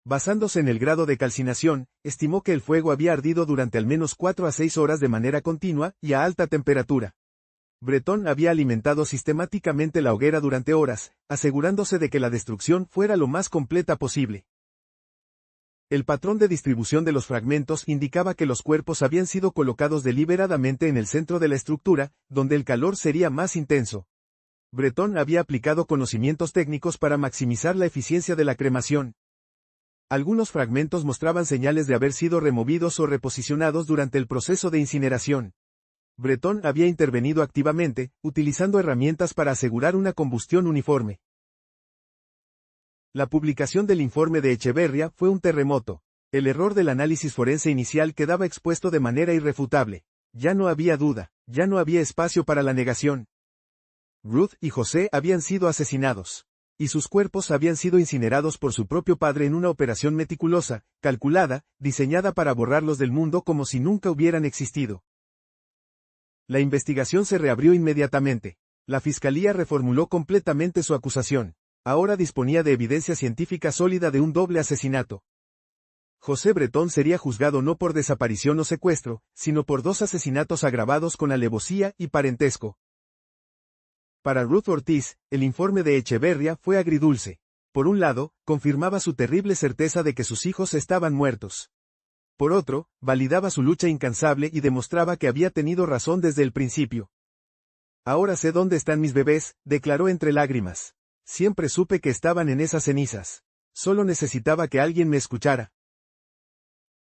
Basándose en el grado de calcinación, estimó que el fuego había ardido durante al menos 4 a 6 horas de manera continua y a alta temperatura. Breton había alimentado sistemáticamente la hoguera durante horas, asegurándose de que la destrucción fuera lo más completa posible. El patrón de distribución de los fragmentos indicaba que los cuerpos habían sido colocados deliberadamente en el centro de la estructura, donde el calor sería más intenso. Breton había aplicado conocimientos técnicos para maximizar la eficiencia de la cremación. Algunos fragmentos mostraban señales de haber sido removidos o reposicionados durante el proceso de incineración. Breton había intervenido activamente, utilizando herramientas para asegurar una combustión uniforme. La publicación del informe de Echeverría fue un terremoto. El error del análisis forense inicial quedaba expuesto de manera irrefutable. Ya no había duda, ya no había espacio para la negación. Ruth y José habían sido asesinados. Y sus cuerpos habían sido incinerados por su propio padre en una operación meticulosa, calculada, diseñada para borrarlos del mundo como si nunca hubieran existido. La investigación se reabrió inmediatamente. La fiscalía reformuló completamente su acusación. Ahora disponía de evidencia científica sólida de un doble asesinato. José Breton sería juzgado no por desaparición o secuestro, sino por 2 asesinatos agravados con alevosía y parentesco. Para Ruth Ortiz, el informe de Echeverría fue agridulce. Por un lado, confirmaba su terrible certeza de que sus hijos estaban muertos. Por otro, validaba su lucha incansable y demostraba que había tenido razón desde el principio. Ahora sé dónde están mis bebés, declaró entre lágrimas. Siempre supe que estaban en esas cenizas. Solo necesitaba que alguien me escuchara.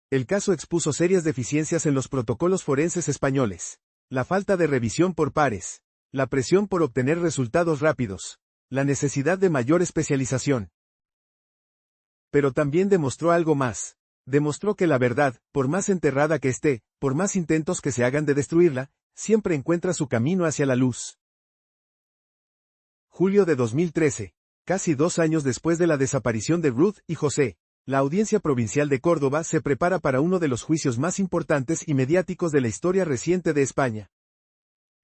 El caso expuso serias deficiencias en los protocolos forenses españoles. La falta de revisión por pares. La presión por obtener resultados rápidos. La necesidad de mayor especialización. Pero también demostró algo más. Demostró que la verdad, por más enterrada que esté, por más intentos que se hagan de destruirla, siempre encuentra su camino hacia la luz. Julio de 2013. Casi 2 años después de la desaparición de Ruth y José, la Audiencia Provincial de Córdoba se prepara para uno de los juicios más importantes y mediáticos de la historia reciente de España.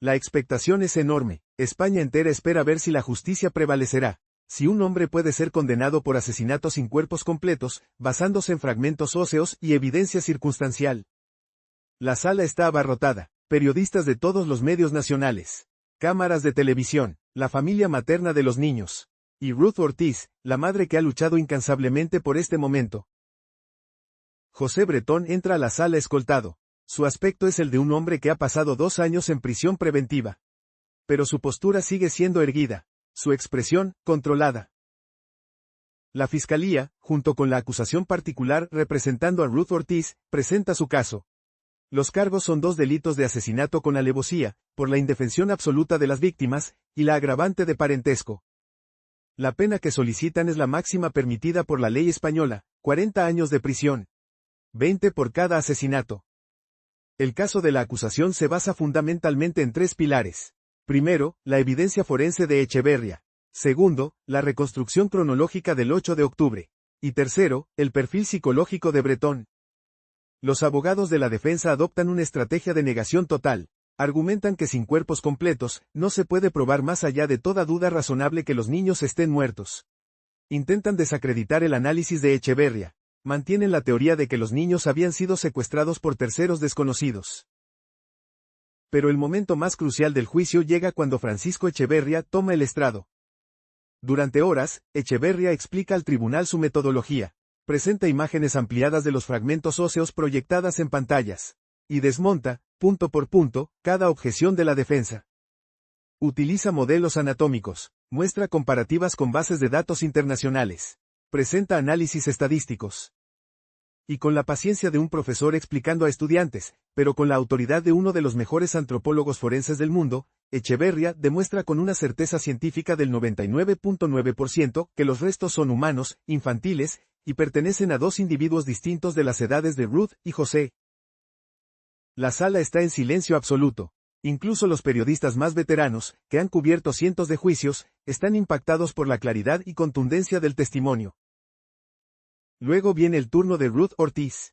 La expectación es enorme. España entera espera ver si la justicia prevalecerá. Si un hombre puede ser condenado por asesinato sin cuerpos completos, basándose en fragmentos óseos y evidencia circunstancial. La sala está abarrotada. Periodistas de todos los medios nacionales. Cámaras de televisión. La familia materna de los niños. Y Ruth Ortiz, la madre que ha luchado incansablemente por este momento. José Bretón entra a la sala escoltado. Su aspecto es el de un hombre que ha pasado 2 años en prisión preventiva. Pero su postura sigue siendo erguida. Su expresión, controlada. La Fiscalía, junto con la acusación particular representando a Ruth Ortiz, presenta su caso. Los cargos son 2 delitos de asesinato con alevosía, por la indefensión absoluta de las víctimas, y la agravante de parentesco. La pena que solicitan es la máxima permitida por la ley española, 40 años de prisión. 20 por cada asesinato. El caso de la acusación se basa fundamentalmente en 3 pilares. Primero, la evidencia forense de Echeverría. Segundo, la reconstrucción cronológica del 8 de octubre. Y tercero, el perfil psicológico de Bretón. Los abogados de la defensa adoptan una estrategia de negación total. Argumentan que sin cuerpos completos, no se puede probar más allá de toda duda razonable que los niños estén muertos. Intentan desacreditar el análisis de Echeverría. Mantienen la teoría de que los niños habían sido secuestrados por terceros desconocidos. Pero el momento más crucial del juicio llega cuando Francisco Echeverría toma el estrado. Durante horas, Echeverría explica al tribunal su metodología, presenta imágenes ampliadas de los fragmentos óseos proyectadas en pantallas, y desmonta, punto por punto, cada objeción de la defensa. Utiliza modelos anatómicos, muestra comparativas con bases de datos internacionales, presenta análisis estadísticos. Y con la paciencia de un profesor explicando a estudiantes, pero con la autoridad de uno de los mejores antropólogos forenses del mundo, Echeverría demuestra con una certeza científica del 99.9% que los restos son humanos, infantiles, y pertenecen a 2 individuos distintos de las edades de Ruth y José. La sala está en silencio absoluto. Incluso los periodistas más veteranos, que han cubierto cientos de juicios, están impactados por la claridad y contundencia del testimonio. Luego viene el turno de Ruth Ortiz.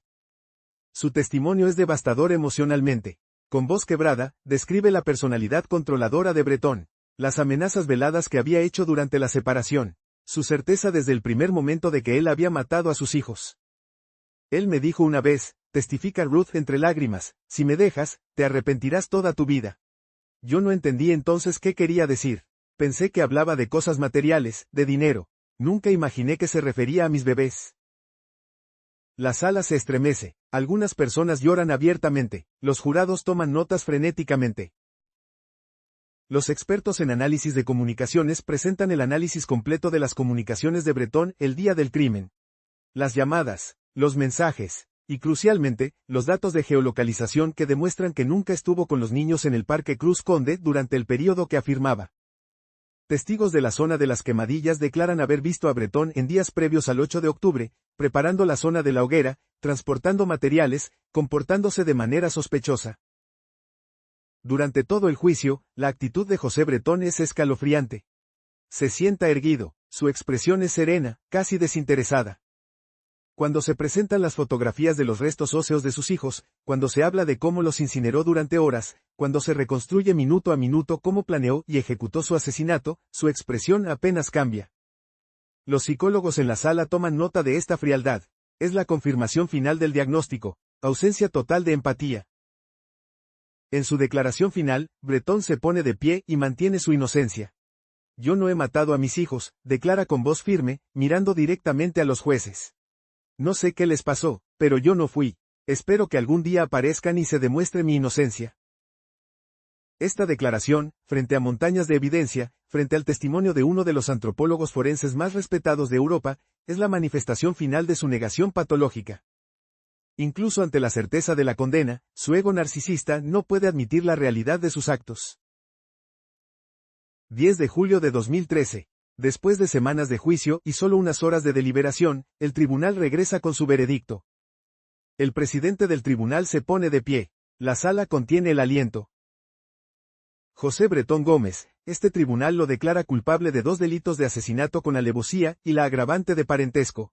Su testimonio es devastador emocionalmente. Con voz quebrada, describe la personalidad controladora de Bretón, las amenazas veladas que había hecho durante la separación, su certeza desde el primer momento de que él había matado a sus hijos. Él me dijo una vez, testifica Ruth entre lágrimas, si me dejas, te arrepentirás toda tu vida. Yo no entendí entonces qué quería decir. Pensé que hablaba de cosas materiales, de dinero. Nunca imaginé que se refería a mis bebés. La sala se estremece, algunas personas lloran abiertamente, los jurados toman notas frenéticamente. Los expertos en análisis de comunicaciones presentan el análisis completo de las comunicaciones de Bretón el día del crimen. Las llamadas, los mensajes, y crucialmente, los datos de geolocalización que demuestran que nunca estuvo con los niños en el Parque Cruz Conde durante el período que afirmaba. Testigos de la zona de las quemadillas declaran haber visto a Bretón en días previos al 8 de octubre, preparando la zona de la hoguera, transportando materiales, comportándose de manera sospechosa. Durante todo el juicio, la actitud de José Bretón es escalofriante. Se sienta erguido, su expresión es serena, casi desinteresada. Cuando se presentan las fotografías de los restos óseos de sus hijos, cuando se habla de cómo los incineró durante horas, cuando se reconstruye minuto a minuto cómo planeó y ejecutó su asesinato, su expresión apenas cambia. Los psicólogos en la sala toman nota de esta frialdad. Es la confirmación final del diagnóstico, ausencia total de empatía. En su declaración final, Bretón se pone de pie y mantiene su inocencia. Yo no he matado a mis hijos, declara con voz firme, mirando directamente a los jueces. No sé qué les pasó, pero yo no fui. Espero que algún día aparezcan y se demuestre mi inocencia. Esta declaración, frente a montañas de evidencia, frente al testimonio de uno de los antropólogos forenses más respetados de Europa, es la manifestación final de su negación patológica. Incluso ante la certeza de la condena, su ego narcisista no puede admitir la realidad de sus actos. 10 de julio de 2013. Después de semanas de juicio y solo unas horas de deliberación, el tribunal regresa con su veredicto. El presidente del tribunal se pone de pie. La sala contiene el aliento. José Bretón Gómez, este tribunal lo declara culpable de 2 delitos de asesinato con alevosía y la agravante de parentesco.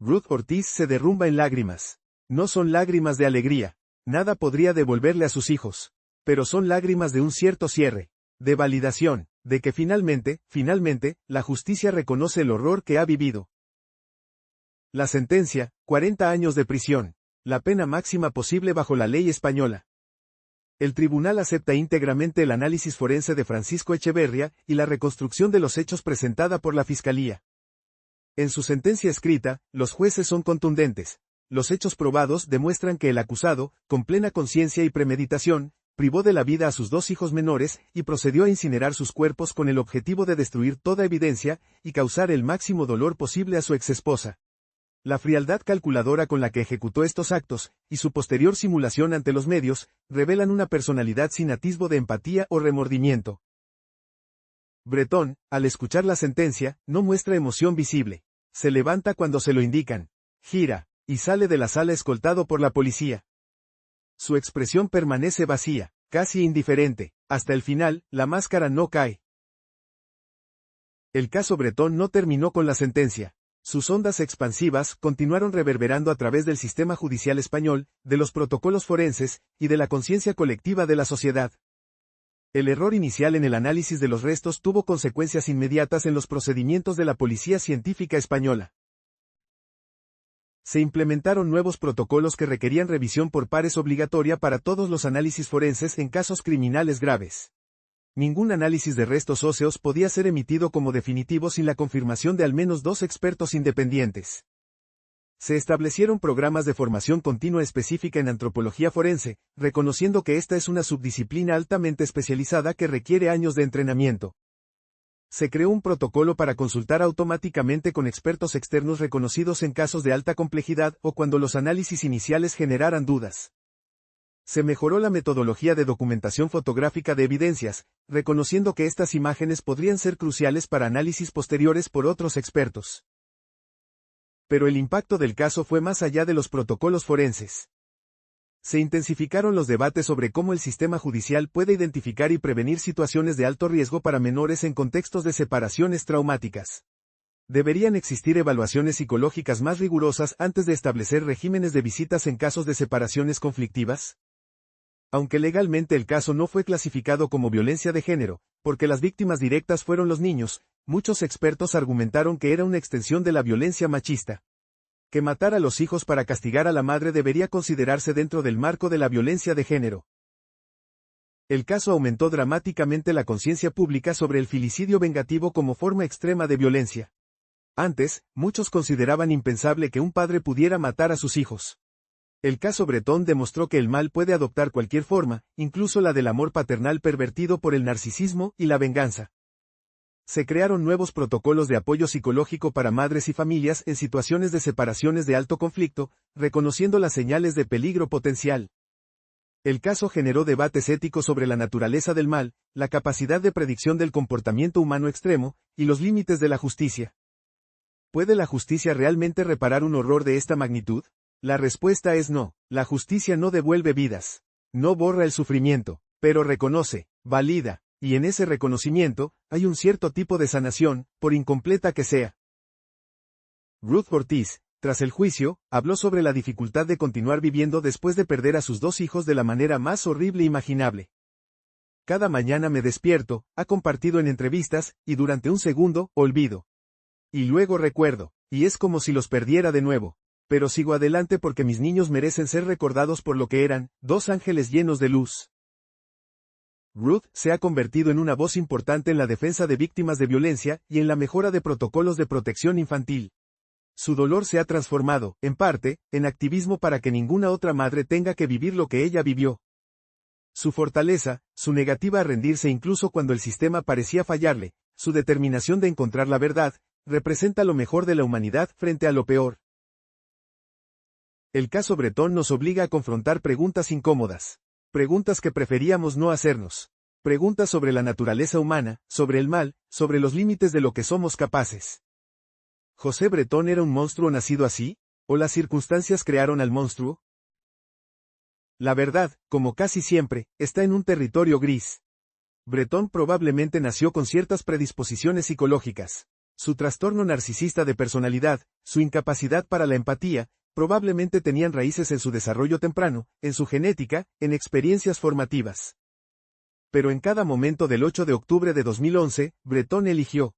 Ruth Ortiz se derrumba en lágrimas. No son lágrimas de alegría. Nada podría devolverle a sus hijos. Pero son lágrimas de un cierto cierre. De validación, de que finalmente, la justicia reconoce el horror que ha vivido. La sentencia, 40 años de prisión. La pena máxima posible bajo la ley española. El tribunal acepta íntegramente el análisis forense de Francisco Echeverría y la reconstrucción de los hechos presentada por la Fiscalía. En su sentencia escrita, los jueces son contundentes. Los hechos probados demuestran que el acusado, con plena conciencia y premeditación, privó de la vida a sus dos hijos menores y procedió a incinerar sus cuerpos con el objetivo de destruir toda evidencia y causar el máximo dolor posible a su exesposa. La frialdad calculadora con la que ejecutó estos actos, y su posterior simulación ante los medios, revelan una personalidad sin atisbo de empatía o remordimiento. Breton, al escuchar la sentencia, no muestra emoción visible. Se levanta cuando se lo indican, gira, y sale de la sala escoltado por la policía. Su expresión permanece vacía, casi indiferente. Hasta el final, la máscara no cae. El caso Breton no terminó con la sentencia. Sus ondas expansivas continuaron reverberando a través del sistema judicial español, de los protocolos forenses, y de la conciencia colectiva de la sociedad. El error inicial en el análisis de los restos tuvo consecuencias inmediatas en los procedimientos de la Policía Científica Española. Se implementaron nuevos protocolos que requerían revisión por pares obligatoria para todos los análisis forenses en casos criminales graves. Ningún análisis de restos óseos podía ser emitido como definitivo sin la confirmación de al menos 2 expertos independientes. Se establecieron programas de formación continua específica en antropología forense, reconociendo que esta es una subdisciplina altamente especializada que requiere años de entrenamiento. Se creó un protocolo para consultar automáticamente con expertos externos reconocidos en casos de alta complejidad o cuando los análisis iniciales generaran dudas. Se mejoró la metodología de documentación fotográfica de evidencias, reconociendo que estas imágenes podrían ser cruciales para análisis posteriores por otros expertos. Pero el impacto del caso fue más allá de los protocolos forenses. Se intensificaron los debates sobre cómo el sistema judicial puede identificar y prevenir situaciones de alto riesgo para menores en contextos de separaciones traumáticas. ¿Deberían existir evaluaciones psicológicas más rigurosas antes de establecer regímenes de visitas en casos de separaciones conflictivas? Aunque legalmente el caso no fue clasificado como violencia de género, porque las víctimas directas fueron los niños, muchos expertos argumentaron que era una extensión de la violencia machista. Que matar a los hijos para castigar a la madre debería considerarse dentro del marco de la violencia de género. El caso aumentó dramáticamente la conciencia pública sobre el filicidio vengativo como forma extrema de violencia. Antes, muchos consideraban impensable que un padre pudiera matar a sus hijos. El caso Breton demostró que el mal puede adoptar cualquier forma, incluso la del amor paternal pervertido por el narcisismo y la venganza. Se crearon nuevos protocolos de apoyo psicológico para madres y familias en situaciones de separaciones de alto conflicto, reconociendo las señales de peligro potencial. El caso generó debates éticos sobre la naturaleza del mal, la capacidad de predicción del comportamiento humano extremo, y los límites de la justicia. ¿Puede la justicia realmente reparar un horror de esta magnitud? La respuesta es no. La justicia no devuelve vidas. No borra el sufrimiento, pero reconoce, valida, y en ese reconocimiento, hay un cierto tipo de sanación, por incompleta que sea. Ruth Ortiz, tras el juicio, habló sobre la dificultad de continuar viviendo después de perder a sus 2 hijos de la manera más horrible imaginable. Cada mañana me despierto, ha compartido en entrevistas, y durante un segundo, olvido. Y luego recuerdo, y es como si los perdiera de nuevo. Pero sigo adelante porque mis niños merecen ser recordados por lo que eran, 2 ángeles llenos de luz. Ruth se ha convertido en una voz importante en la defensa de víctimas de violencia y en la mejora de protocolos de protección infantil. Su dolor se ha transformado, en parte, en activismo para que ninguna otra madre tenga que vivir lo que ella vivió. Su fortaleza, su negativa a rendirse incluso cuando el sistema parecía fallarle, su determinación de encontrar la verdad, representa lo mejor de la humanidad frente a lo peor. El caso Breton nos obliga a confrontar preguntas incómodas. Preguntas que preferíamos no hacernos. Preguntas sobre la naturaleza humana, sobre el mal, sobre los límites de lo que somos capaces. ¿José Breton era un monstruo nacido así? ¿O las circunstancias crearon al monstruo? La verdad, como casi siempre, está en un territorio gris. Breton probablemente nació con ciertas predisposiciones psicológicas. Su trastorno narcisista de personalidad, su incapacidad para la empatía, probablemente tenían raíces en su desarrollo temprano, en su genética, en experiencias formativas. Pero en cada momento del 8 de octubre de 2011, Breton eligió.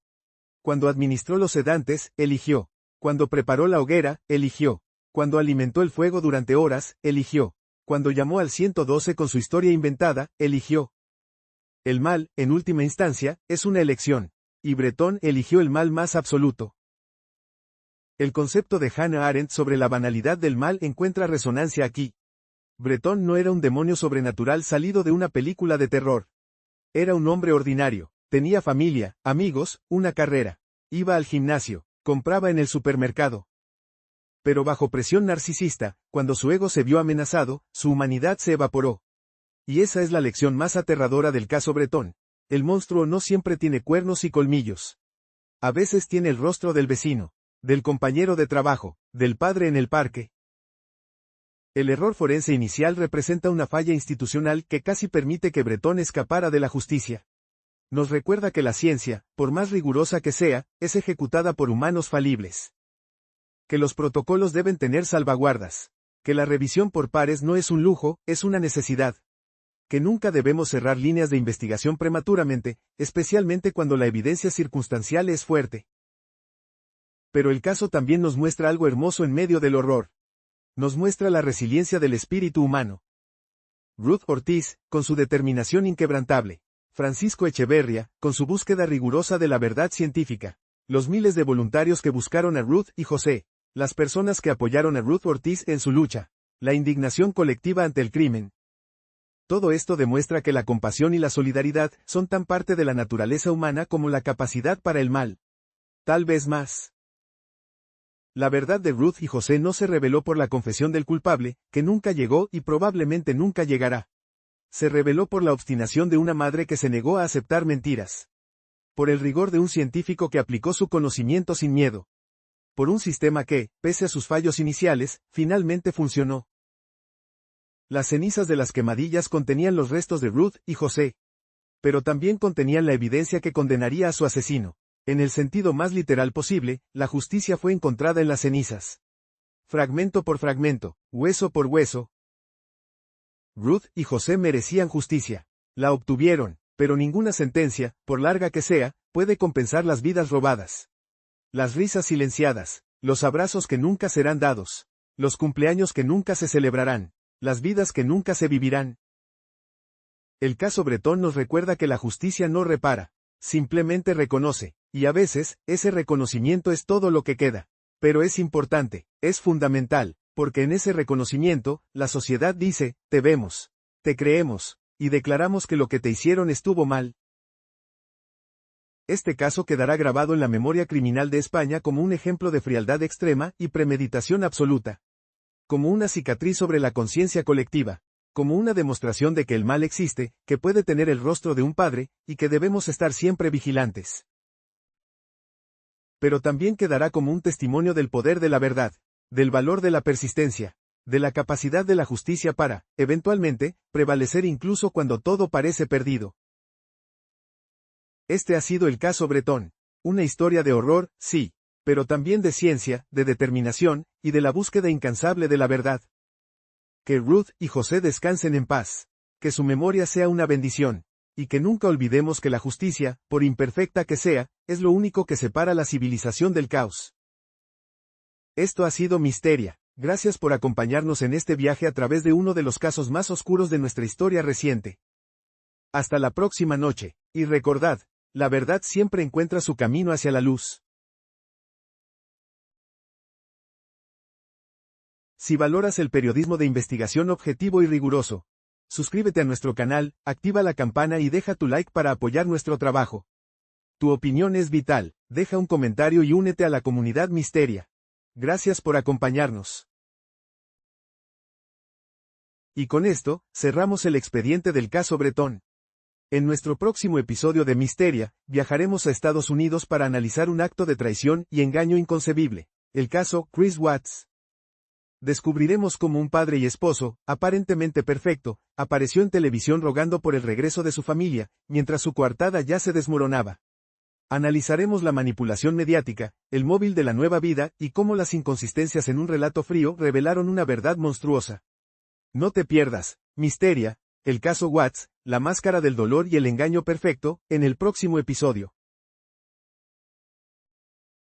Cuando administró los sedantes, eligió. Cuando preparó la hoguera, eligió. Cuando alimentó el fuego durante horas, eligió. Cuando llamó al 112 con su historia inventada, eligió. El mal, en última instancia, es una elección. Y Breton eligió el mal más absoluto. El concepto de Hannah Arendt sobre la banalidad del mal encuentra resonancia aquí. Breton no era un demonio sobrenatural salido de una película de terror. Era un hombre ordinario, tenía familia, amigos, una carrera, iba al gimnasio, compraba en el supermercado. Pero bajo presión narcisista, cuando su ego se vio amenazado, su humanidad se evaporó. Y esa es la lección más aterradora del caso Breton. El monstruo no siempre tiene cuernos y colmillos. A veces tiene el rostro del vecino, del compañero de trabajo, del padre en el parque. El error forense inicial representa una falla institucional que casi permite que Breton escapara de la justicia. Nos recuerda que la ciencia, por más rigurosa que sea, es ejecutada por humanos falibles. Que los protocolos deben tener salvaguardas. Que la revisión por pares no es un lujo, es una necesidad. Que nunca debemos cerrar líneas de investigación prematuramente, especialmente cuando la evidencia circunstancial es fuerte. Pero el caso también nos muestra algo hermoso en medio del horror. Nos muestra la resiliencia del espíritu humano. Ruth Ortiz, con su determinación inquebrantable. Francisco Echeverria, con su búsqueda rigurosa de la verdad científica. Los miles de voluntarios que buscaron a Ruth y José. Las personas que apoyaron a Ruth Ortiz en su lucha. La indignación colectiva ante el crimen. Todo esto demuestra que la compasión y la solidaridad son tan parte de la naturaleza humana como la capacidad para el mal. Tal vez más. La verdad de Ruth y José no se reveló por la confesión del culpable, que nunca llegó y probablemente nunca llegará. Se reveló por la obstinación de una madre que se negó a aceptar mentiras. Por el rigor de un científico que aplicó su conocimiento sin miedo. Por un sistema que, pese a sus fallos iniciales, finalmente funcionó. Las cenizas de las quemadillas contenían los restos de Ruth y José. Pero también contenían la evidencia que condenaría a su asesino. En el sentido más literal posible, la justicia fue encontrada en las cenizas. Fragmento por fragmento, hueso por hueso. Ruth y José merecían justicia. La obtuvieron, pero ninguna sentencia, por larga que sea, puede compensar las vidas robadas. Las risas silenciadas, los abrazos que nunca serán dados, los cumpleaños que nunca se celebrarán, las vidas que nunca se vivirán. El caso Breton nos recuerda que la justicia no repara, simplemente reconoce. Y a veces, ese reconocimiento es todo lo que queda. Pero es importante, es fundamental, porque en ese reconocimiento, la sociedad dice, te vemos, te creemos, y declaramos que lo que te hicieron estuvo mal. Este caso quedará grabado en la memoria criminal de España como un ejemplo de frialdad extrema y premeditación absoluta. Como una cicatriz sobre la conciencia colectiva. Como una demostración de que el mal existe, que puede tener el rostro de un padre, y que debemos estar siempre vigilantes. Pero también quedará como un testimonio del poder de la verdad, del valor de la persistencia, de la capacidad de la justicia para, eventualmente, prevalecer incluso cuando todo parece perdido. Este ha sido el caso Breton. Una historia de horror, sí, pero también de ciencia, de determinación, y de la búsqueda incansable de la verdad. Que Ruth y José descansen en paz. Que su memoria sea una bendición. Y que nunca olvidemos que la justicia, por imperfecta que sea, es lo único que separa la civilización del caos. Esto ha sido Misteria. Gracias por acompañarnos en este viaje a través de uno de los casos más oscuros de nuestra historia reciente. Hasta la próxima noche, y recordad, la verdad siempre encuentra su camino hacia la luz. Si valoras el periodismo de investigación objetivo y riguroso, suscríbete a nuestro canal, activa la campana y deja tu like para apoyar nuestro trabajo. Tu opinión es vital, deja un comentario y únete a la comunidad Misteria. Gracias por acompañarnos. Y con esto, cerramos el expediente del caso Breton. En nuestro próximo episodio de Misteria, viajaremos a Estados Unidos para analizar un acto de traición y engaño inconcebible, el caso Chris Watts. Descubriremos cómo un padre y esposo, aparentemente perfecto, apareció en televisión rogando por el regreso de su familia, mientras su coartada ya se desmoronaba. Analizaremos la manipulación mediática, el móvil de la nueva vida, y cómo las inconsistencias en un relato frío revelaron una verdad monstruosa. No te pierdas, Misteria, el caso Watts, la máscara del dolor y el engaño perfecto, en el próximo episodio.